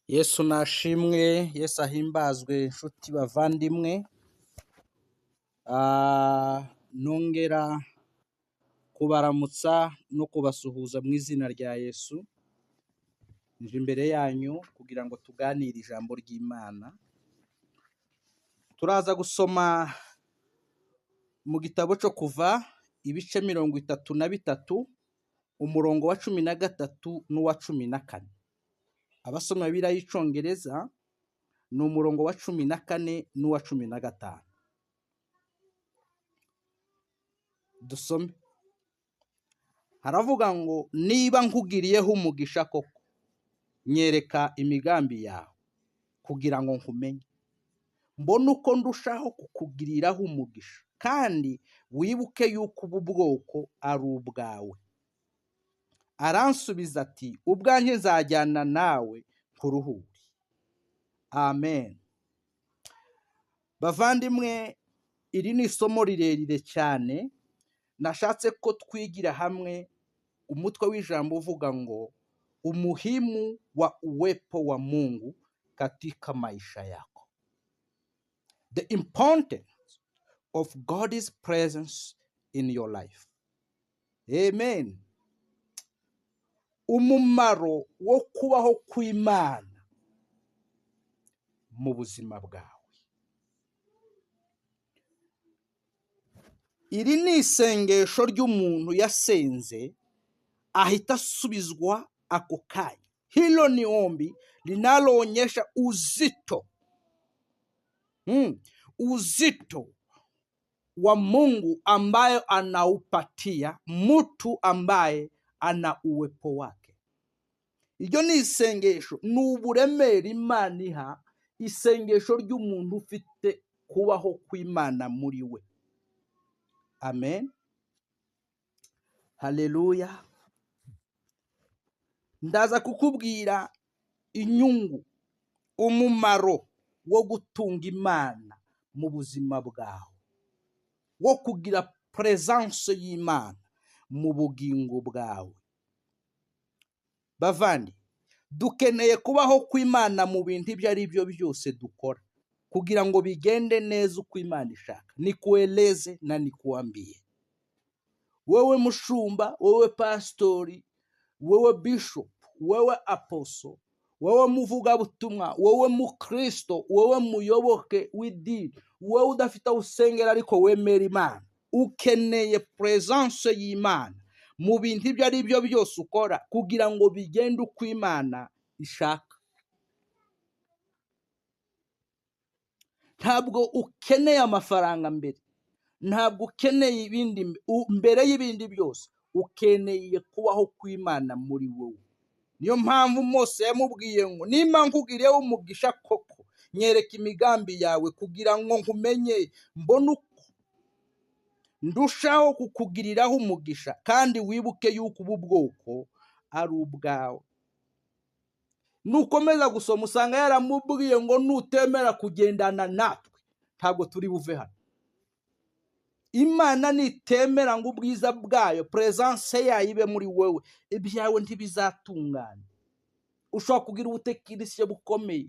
Yesu nashimwe, Yesu ahimbazwe, inshuti bavandimwe. Nongera kubaramutsa no kubasuhuza mu izina rya Yesu. Nje imbere yanyu kugira ngo tuganire ijambo ry'Imana. Turaza gusoma mu gitabo cyo Kuva ibice 33, umurongo wa 13 n'uwa 14. Abasoma Bibiliya y'Icongereza ni umurongo wa 14 n'uwa 15. Dusome. Haravuga ngo, niba nkugiriyeho umugisha koko, nyereka imigambi yawe kugira ngo nkumenye, mbone uko ndushaho kukugiriraho umugisha, kandi wibuke yuko ubu bwoko ari ubwawe. Aransubiza ati, ubwanjye nzajyana nawe nkuruhure. Amen. Bavandimwe, iri ni isomo rirerire cyane. Nashatse ko twigira hamwe umutwe w'ijambo uvuga ngo umuhimu wa uwepo wa Mungu katika maisha yako. The importance of God's presence in your life. Amen. Umumaro wo kubaho kw'Imana mu buzima bwawe. Iri ni isengesho ry'umuntu yasenze ahita asubizwa ako kanya. Hilo ni ombi linaloonyesha uzito uzito wa Mungu ambayo anaupatia mtu ambaye ana uwepo wake. Iryo ni isengesho, ni uburemere Imana iha isengesho ry'umuntu ufite kubaho kw'Imana muri we. Amen. Haleluya. Ndaza kukubwira inyungu, umumaro wo gutunga Imana mu buzima bwawe, wo kugira presence y'Imana mu bugingo bwawe. Bavandi, dukeneye kubaho kw'Imana mu bintu ibyo ari byo byose dukora, kugira ngo bigende neza uko Imana ishaka. Nikueleze na nikuambie, wewe mushumba, wewe pastori, wewe bishop, wewe apostle, wewe muvugabutumwa, wewe mukristo, wewe muyoboke w'idini, wewe udafite usengera ariko wemera Imana, ukeneye presence y'Imana mu bintu ibyo ari byo byose ukora, kugira ngo bigende uko Imana ishaka. Ntabwo ukeneye amafaranga mbere, ntabwo ukeneye ibindi mbere y'ibindi byose, ukeneye kubaho kw'Imana muri wowe. Niyo mpamvu Mose yamubwiye ngo, nimba nkugiriyeho umugisha koko, nyereka imigambi yawe kugira ngo nkumenye, mbone uko ndushaho kukugiriraho umugisha, kandi wibuke yuko ubu bwoko ari ubwawe. Nukomeza gusoma usanga yaramubwiye ngo, nutemera kugendana natwe ntabwo turi buve hano. Imana nitemera ngo ubwiza bwayo, presence yayo ibe muri wewe, ibyawe ntibizatungana. Ushobora kugira ubutekinisiye bukomeye,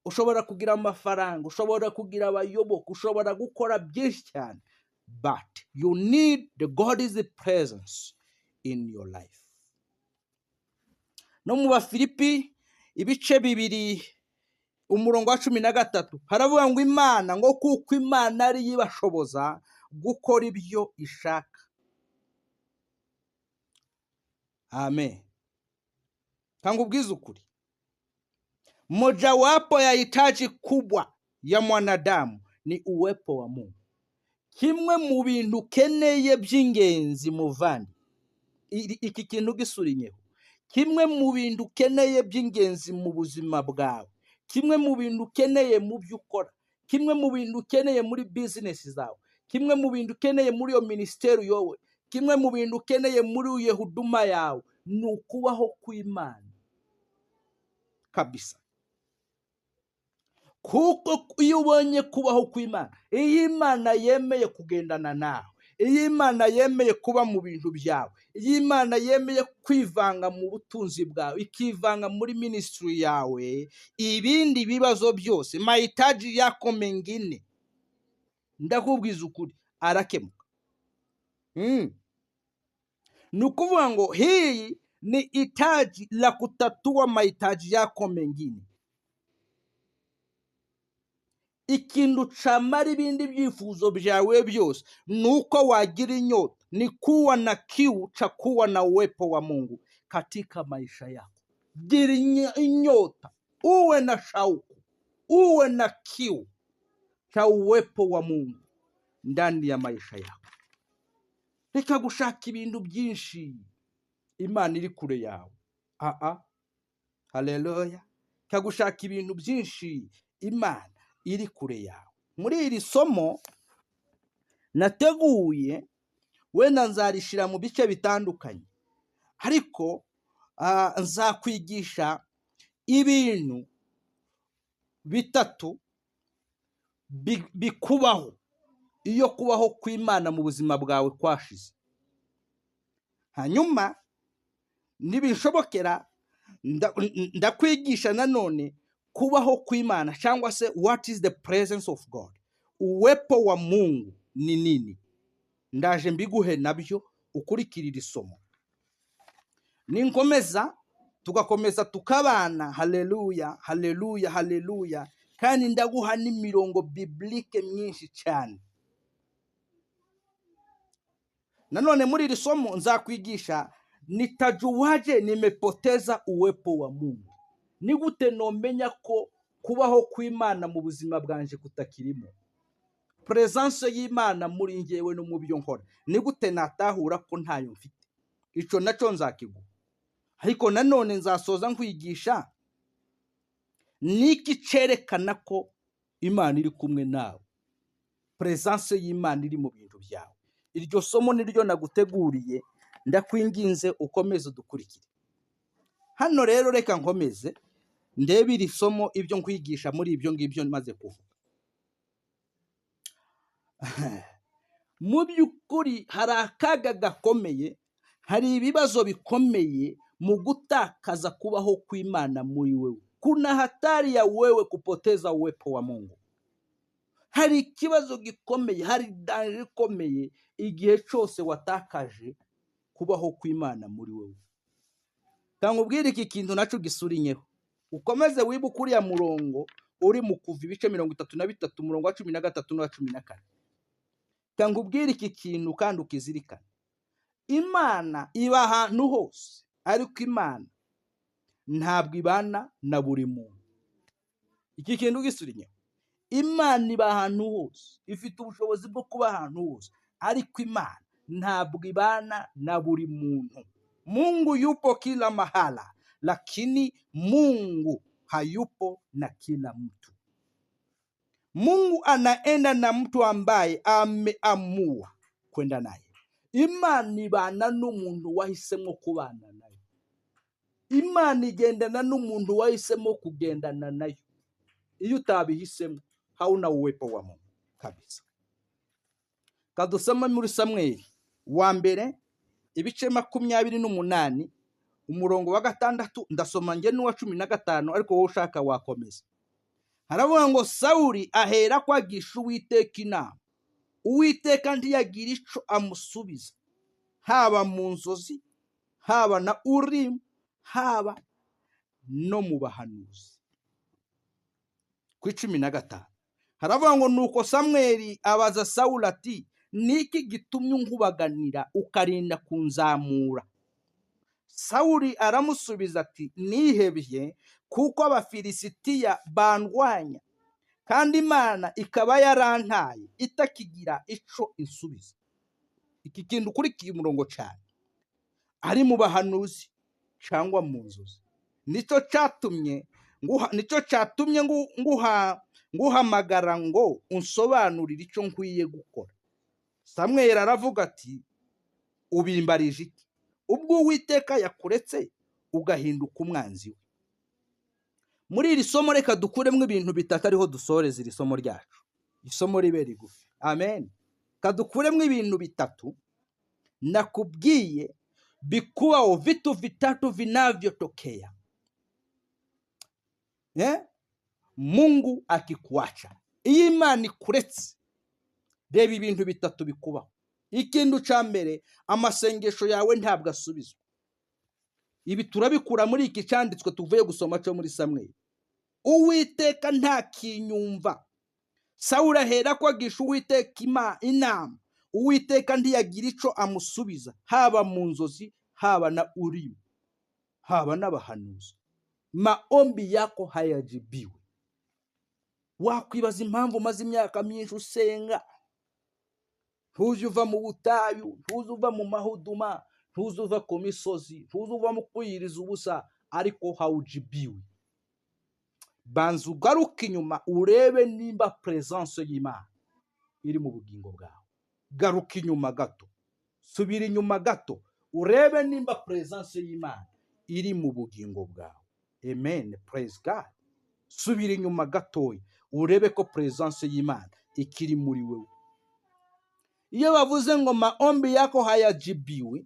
ushobora kugira amafaranga, ushobora kugira abayoboke, ushobora gukora byinshi cyane, but you need the God's presence in your life. No mu Bafilipi ibice 2 umurongo wa 13 haravuga ngo, Imana ngo kuko Imana ari yibashoboza gukora ibyo ishaka. Amen. Kangu ubwiza ukuri, mojawapo ya hitaji kubwa ya mwanadamu ni uwepo wa Mungu. Kimwe mu bintu ukeneye by'ingenzi muvandi, iki kintu gisurinyeho, kimwe mu bintu ukeneye by'ingenzi mu buzima bwawe, kimwe mu bintu ukeneye mu byo ukora, kimwe mu bintu ukeneye muri business zawe, kimwe mu bintu ukeneye muri iyo ministeri yowe, kimwe mu bintu ukeneye muri iyo huduma yawe, ni ukubaho kw'Imana kabisa. Kuko iyo ubonye kubaho kw'Imana, iyo Imana yemeye kugendana nawe, iyo Imana yemeye kuba mu bintu byawe, iyo Imana yemeye kwivanga mu butunzi bwawe, ikivanga muri ministry yawe, ibindi bibazo byose, mahitaji yako mengine, ndakubwiza ukuri, arakemuka. Ni ukuvuga ngo hii ni hitaji la kutatua mahitaji yako mengine. Ikintu camara ibindi byifuzo byawe byose nuko wagira inyota, ni kuwa na kiu cha kuwa na uwepo wa Mungu katika maisha yako. Gira inyota, uwe na shauku, uwe na kiu cha uwepo wa Mungu ndani ya maisha yako. Reka gushaka ibintu byinshi, Imana iri kure yawe. Haleluya. Reka gushaka ibintu byinshi, Imana iri kure yawe. Muri iri somo nateguye, wenda nzarishira mu bice bitandukanye, ariko nzakwigisha ibintu bitatu bikubaho iyo kubaho kw'Imana mu buzima bwawe kwashize. Hanyuma nibishobokera ndakwigisha nanone kubaho kw'Imana, cyangwa se what is the presence of God, uwepo wa Mungu ni nini. Ndaje mbiguhe nabyo ukurikirira isomo. Ninkomeza tugakomeza tukabana. Haleluya, haleluya, haleluya. Kandi ndaguha n'imirongo biblike myinshi cyane. Nanone muri iri somo nzakwigisha nitajuwaje nimepoteza uwepo wa Mungu. Ni gute nomenya ko kubaho kw'Imana mu buzima bwanje kutakirimo, presence y'Imana muri njyewe no mu byo nkora. Ni gute natahura ko ntayo mfite? Ico naco nzakiguha. Ariko nanone nzasoza nkwigisha niki cerekana ko Imana iri kumwe nawe, presence y'Imana iri mu bintu byawe. Iryo somo niryo naguteguriye, ndakwinginze ukomeze udukurikire. Hano rero reka nkomeze ndebe iri somo ibyo nkwigisha muri ibyo ngibyo maze kuvuga. Mu by'ukuri hari akaga gakomeye, hari ibibazo bikomeye mu gutakaza kubaho kw'Imana muri wewe. Kuna hatari ya wewe kupoteza uwepo wa Mungu. Hari ikibazo gikomeye, hari danger ikomeye igihe cyose watakaje kubaho kw'Imana muri wewe. Nkubwira iki kintu naco gisurinyeho, ukomeze wibuka uriya murongo uri mu Kuva ibice 33 umurongo wa 13 n'uwa 14. Nkubwira iki kintu kandi ukizirikana. Imana iba ahantu hose, ariko Imana ntabwo ibana na buri muntu. Iki kintu gisurinyeho. Imana iba ahantu hose, ifite ubushobozi bwo kuba ahantu hose, ariko Imana ntabwo ibana na buri muntu. Mungu yupo kila mahala, lakini Mungu hayupo na kila mtu. Mungu anaenda na mtu ambaye ameamua kwenda naye. Imana ibana n'umuntu wahisemo kubana naye. Imana igendana n'umuntu wahisemo kugendana nayo. Iyo utabihisemo hauna uwepo wa Mungu kabisa. Kadusoma muri Samweli wa mbere ibice 28 umurongo wa 6, ndasoma nge n'uwa 15, ariko wowe ushaka wakomeza. Haravuga ngo Sawuli ahera kwagisha Uwiteka inama. Uwiteka ntiyagira ico amusubiza, haba mu nzozi, haba na Urimu, haba no mu bahanuzi. Ku 15 haravuga ngo nuko Samweli abaza Sawuli ati, niki gitumye unkubaganira ukarinda kunzamura? Sawuli aramusubiza ati, nihebye kuko Abafilisitiya bandwanya, kandi Imana ikaba yarantaye itakigira ico insubiza. Iki kintu kurikiye umurongo cyane, ari mu bahanuzi cyangwa mu nzozi. Nico cyatumye nguhamagara ngo unsobanurire icyo nkwiye gukora. Samweli aravuga ati, ubimbarije iki? Ubwo Uwiteka yakuretse ugahinduka umwanzi we. Muri iri somo reka dukuremo ibintu bitatu ariho dusoreza iri somo ryacu. Isomo ribe rigufi. Amen. kadukuremo ibintu bitatu nakubwiye bikuwao, vitu vitatu vinavyotokea Mungu akikuacha. Iyo Imana ikuretse, reba ibintu bitatu bikubaho. Ikintu ca mbere, amasengesho yawe ntabwo asubizwa. Ibi turabikura muri iki cyanditswe tuvuye gusoma cyo muri Samweli. Uwiteka ntakinyumva. Sawuli ahera ko agisha Uwiteka inama. Uwiteka ntiyagira ico amusubiza, haba mu nzozi, haba na Urimu, haba n'abahanuzi. Maombi yako hayajibiwe. Wakwibaza impamvu umaze imyaka myinshi usenga, ntuzi uva mu butayu, ntuzi uva mu mahuduma, ntuzi uva ku misozi, ntuzi uva mu kwiyiriza ubusa, ariko hawujibiwe. Banza ugaruke inyuma urebe nimba presence y'Imana iri mu bugingo bwawe. Garuka inyuma gato, subira inyuma gato, urebe nimba presence y'Imana iri mu bugingo bwawe. Amen, praise God. Subira inyuma gatoya urebe ko presence y'Imana ikiri muri wewe. Iyo bavuze ngo maombi yako hayajibiwe,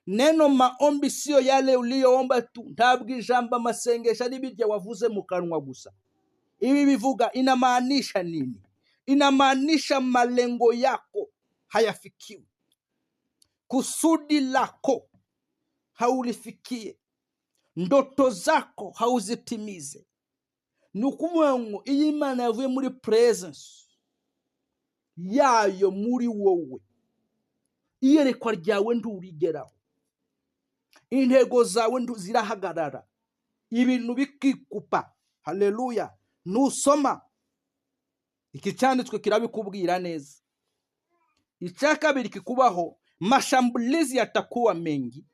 neno maombi sio yale uliyoomba tu. Ntabwo ijambo amasengesho ari birya wavuze mu kanwa gusa. Ibi bivuga inamaanisha nini? Inamaanisha malengo yako hayafikiwi, kusudi lako haulifikie, ndoto zako hauzitimize. Nukuvuga ngo iyo Imana yavuye muri presence yayo muri wowe, iyerekwa ryawe nturigeraho, intego zawe zirahagarara, ibintu bikikupa. Haleluya. Nusoma iki cyanditswe kirabikubwira neza. Icya kabiri kikubaho, mashambulizi yatakuwa mengi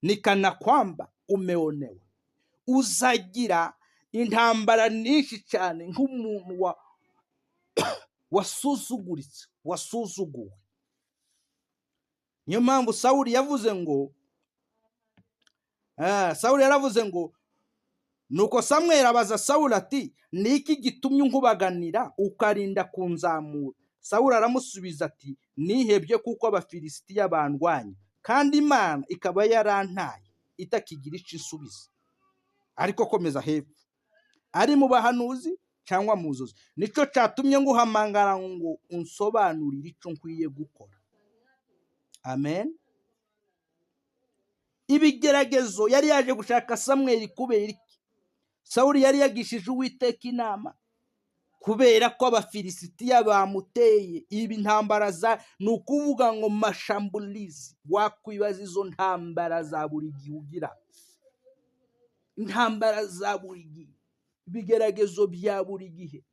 ni kana kwamba umeonewa. Uzagira intambara nyinshi cyane nk'umuntu wasuzuguritse, wasuzuguwe. Niyo mpamvu Sawuli yavuze ngo yaravuze ngo, nuko Samweli abaza Sawuli ati, niki gitumye unkubaganira ukarinda kunzamura? Sawuli aramusubiza ati, nihebye kuko Abafilisitiya bandwanya, kandi Imana ikaba yarantaye itakigira ico isubiza. Ariko komeza hepfo, ari mu bahanuzi cyangwa mu nzozi, nico catumye nguhamangara ngo unsobanurire ico nkwiye gukora. Amen. Ibigeragezo yari yaje gushaka Samweli kubera iki? Sawuli yari yagishije Uwiteka inama kubera ko Abafilisitiya bamuteye. Ibi ntambara nukuvuga ngo mashambulizi. Wakwibaza izo ntambara za buri gihe ugira, intambara za buri gihe, ibigeragezo bya buri gihe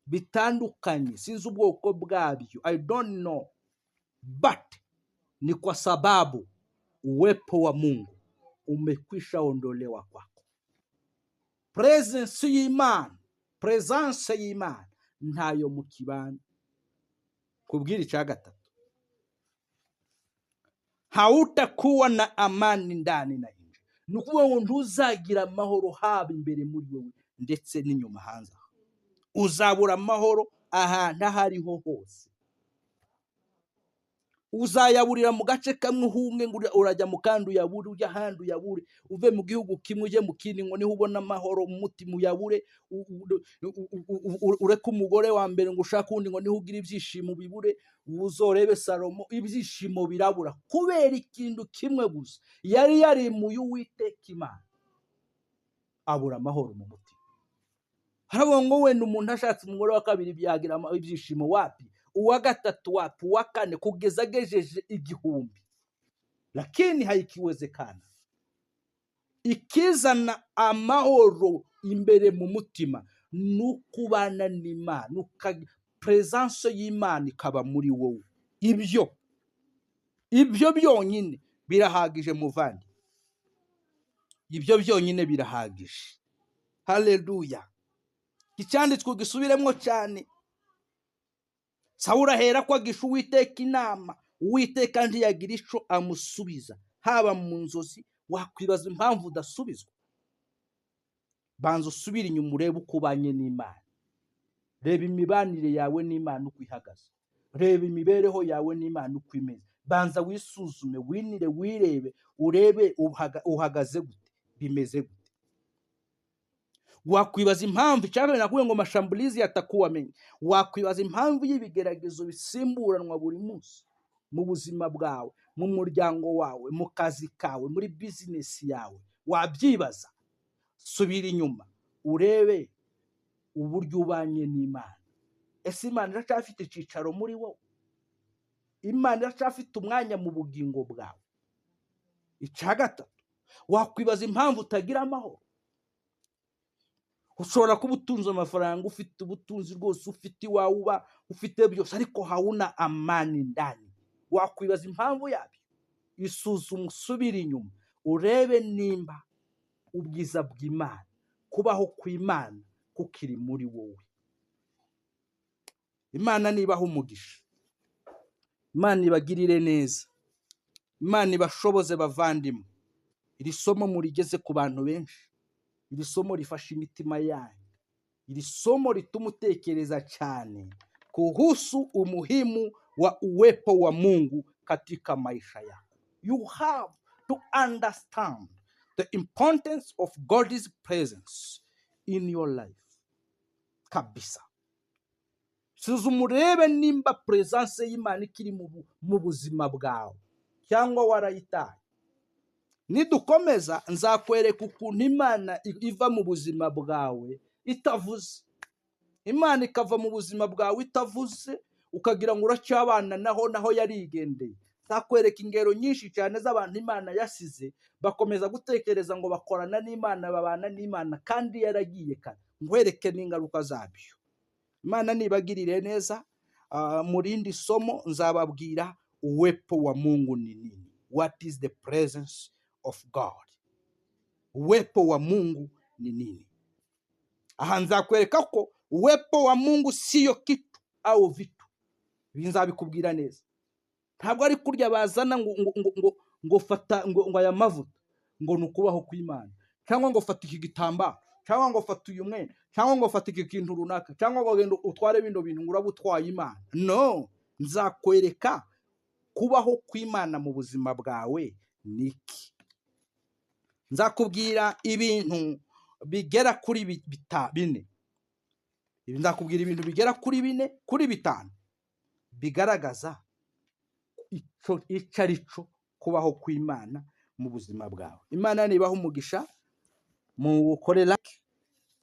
bitandukanye, sinzi ubwoko bwabyo, I don't know, but ni kwa sababu uwepo wa Mungu umekwisha ondolewa kwako. Presence y'Imana ntayo mu kibano. Kubwira icya gatatu, hautakuwa na amani ndani na nje. Nukuvuga ngo ntuzagira amahoro haba imbere muri wowe ndetse n'inyuma hanze. Uzabura amahoro ahantu ahariho hose. Uzayaburira mu gace kamwe uhunge ngo urajya mu kandi uyabure, ujya ahandi uyabure, uve mu gihugu kimwe ujye mu kindi ngo niho ubona amahoro mu mutima uyabure, ureke umugore wa mbere ngo ushake undi ngo niho ugira ibyishimo bibure. Uzorebe Salomo, ibyishimo birabura kubera ikintu kimwe gusa, yari yarimuye Uwiteka Imana, abura amahoro mu mutima. Haravuga ngo wenda umuntu ashatse umugore wa kabiri byagira ibyishimo wapi, uwa gatatu wapi, uwa kane, kugeza agejeje 1000, lakini haikiwezekana. Ikizana amahoro imbere mu mutima nukubana n'Imana, presence y'Imana ikaba muri wowe. Ibyo byonyine birahagije muvandi, ibyo byonyine birahagije. Haleluya. Icyanditswe gisubiremo cyane. Sawuli ahera ko agisha Uwiteka inama, Uwiteka ntiyagira ico amusubiza, haba mu nzozi. Wakwibaza impamvu udasubizwa. Banza usubire inyuma urebe uko ubanye n'Imana. Reba imibanire yawe n'Imana uko ihagaze. reba imibereho yawe n'Imana uko imeze, banza wisuzume, winire, wirebe, urebe uhagaze gute, bimeze gute. Wakwibaza impamvu cyangwa nakubwiye ngo mashambulizi yatakuwamenye, wakwibaza impamvu y'ibigeragezo bisimburanwa buri munsi mu buzima bwawe, mu muryango wawe, mu kazi kawe, muri bizinesi yawe. Wabyibaza, subira inyuma urebe uburyo ubanye n'Imana. Ese Imana iracyafite icyicaro muri wowe? Imana iracyafite umwanya mu bugingo bwawe? Icya gatatu, wakwibaza impamvu utagira amahoro. Ushobora kuba utunze amafaranga, ufite ubutunzi rwose, ufite iwawe, uba ufite byose, ariko hauna amani ndani. Wakwibaza impamvu yabyo. Isuzume, usubire inyuma urebe nimba ubwiza bw'Imana, kubaho kw'Imana kukiri muri wowe. Imana nibaho umugisha, Imana ibagirire neza, Imana ibashoboze bavandimwe. Iri somo murigeze ku bantu benshi, iri somo rifasha imitima yanyu, iri somo rituma utekereza cyane kuhusu umuhimu wa uwepo wa Mungu katika maisha yako. You have to understand the importance of God's presence in your life. Kabisa. Suzuma urebe nimba presence y'Imana ikiri mu buzima bwawe cyangwa warayitaye. Nidukomeza nzakwereka ukuntu Imana iva mu buzima bwawe itavuze. Imana ikava mu buzima bwawe itavuze, ukagira ngo uracyabana naho yarigendeye. Nzakwereka ingero nyinshi cyane z'abantu Imana yasize bakomeza gutekereza ngo bakorana n'Imana, babana n'Imana, kandi yaragiye kare. Nkwereke n'ingaruka zabyo. Imana nibagirire neza. Mu rindi somo nzababwira uwepo wa Mungu ni nini. What is the presence of God? Uwepo wa Mungu ni nini? Aha nzakwereka ko uwepo wa Mungu siyo kitu au vitu. Nzabikubwira neza. Ntabwo ari kurya bazana ngo fata ngo aya mavuta ngo nukubaho kw'Imana, cyangwa ngo fata iki gitambaro, cyangwa ngo fata uyu mwenda, cyangwa ngo fata iki kintu runaka, cyangwa ngo genda utware bino bintu ngo urabutwaye Imana. No, nzakwereka kubaho kw'Imana mu buzima bwawe niki. Nzakubwira ibintu bigera kuri bine. Nzakubwira ibintu bigera kuri 4 kuri 5 bigaragaza icyo arico kubaho kw'Imana mu buzima bwawe. Imana nibaho umugisha, mu gukore like,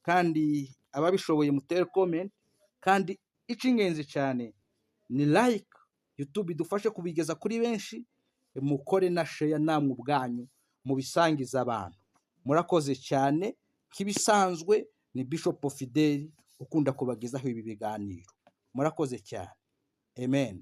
kandi ababishoboye mutere comment, kandi icy'ingenzi cyane ni like. YouTube idufashe kubigeza kuri benshi, mukore na share namwe ubwanyu mu bisangiza abantu. Murakoze cyane. Kibisanzwe ni Bishop Fidel ukunda kubagezaho ibi biganiro. Murakoze cyane. Amen.